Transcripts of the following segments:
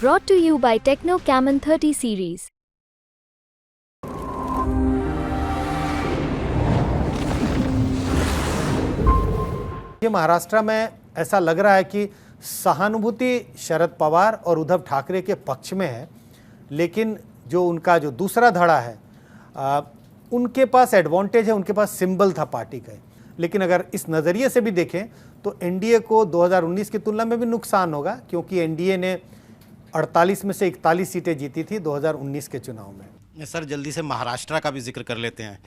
Brought to you by Techno Camon 30 series. ये महाराष्ट्र में ऐसा लग रहा है कि सहानुभूति शरद पवार और उद्धव ठाकरे के पक्ष में है, लेकिन जो उनका जो दूसरा धड़ा है उनके पास एडवांटेज है, उनके पास सिंबल था पार्टी का। लेकिन अगर इस नज़रिए से भी देखें तो एनडीए को 2019 की तुलना में भी नुकसान होगा, क्योंकि एनडीए ने 48 में से 41 सीटें जीती थी 2019 के चुनाव में। सर जल्दी से महाराष्ट्र का भी जिक्र कर लेते हैं।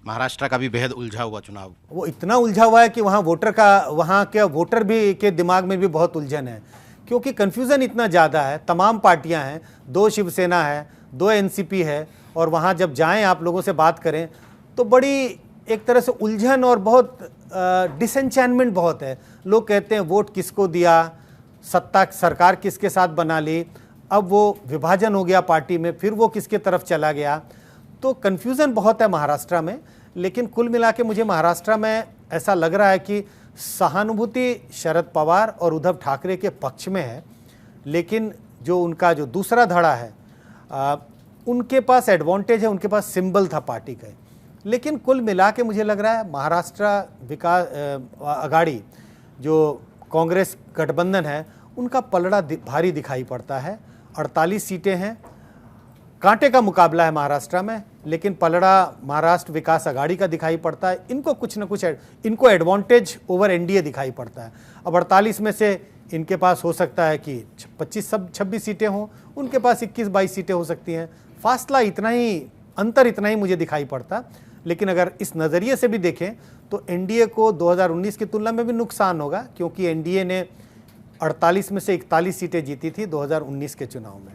महाराष्ट्र का भी बेहद उलझा हुआ चुनाव, वो इतना उलझा हुआ है कि वहाँ के वोटर भी के दिमाग में भी बहुत उलझन है, क्योंकि कन्फ्यूज़न इतना ज़्यादा है। तमाम पार्टियां हैं, 2 शिवसेना है, 2 एनसीपी है, और वहाँ जब जाएं आप लोगों से बात करें तो बड़ी एक तरह से उलझन और बहुत डिसएंचैनमेंट बहुत है। लोग कहते हैं वोट किसको दिया, सत्ता सरकार किसके साथ बना ली, अब वो विभाजन हो गया पार्टी में, फिर वो किसके तरफ चला गया। तो कन्फ्यूज़न बहुत है महाराष्ट्र में। लेकिन कुल मिला के मुझे महाराष्ट्र में ऐसा लग रहा है कि सहानुभूति शरद पवार और उद्धव ठाकरे के पक्ष में है, लेकिन जो उनका जो दूसरा धड़ा है उनके पास एडवांटेज है, उनके पास सिंबल था पार्टी का। लेकिन कुल मिला के मुझे लग रहा है महाराष्ट्र विकास आघाड़ी जो कांग्रेस गठबंधन है उनका पलड़ा भारी दिखाई पड़ता है। 48 सीटें हैं, कांटे का मुकाबला है महाराष्ट्र में, लेकिन पलड़ा महाराष्ट्र विकास आघाड़ी का दिखाई पड़ता है। इनको कुछ न कुछ इनको एडवांटेज ओवर एनडीए दिखाई पड़ता है। अब 48 में से इनके पास हो सकता है कि 26 सीटें हों, उनके पास 21-22 सीटें हो सकती हैं। फासला इतना ही, अंतर इतना ही मुझे दिखाई पड़ता। लेकिन अगर इस नज़रिए से भी देखें तो एनडीए को 2019 की तुलना में भी नुकसान होगा, क्योंकि एनडीए ने 48 में से 41 सीटें जीती थी 2019 के चुनाव में।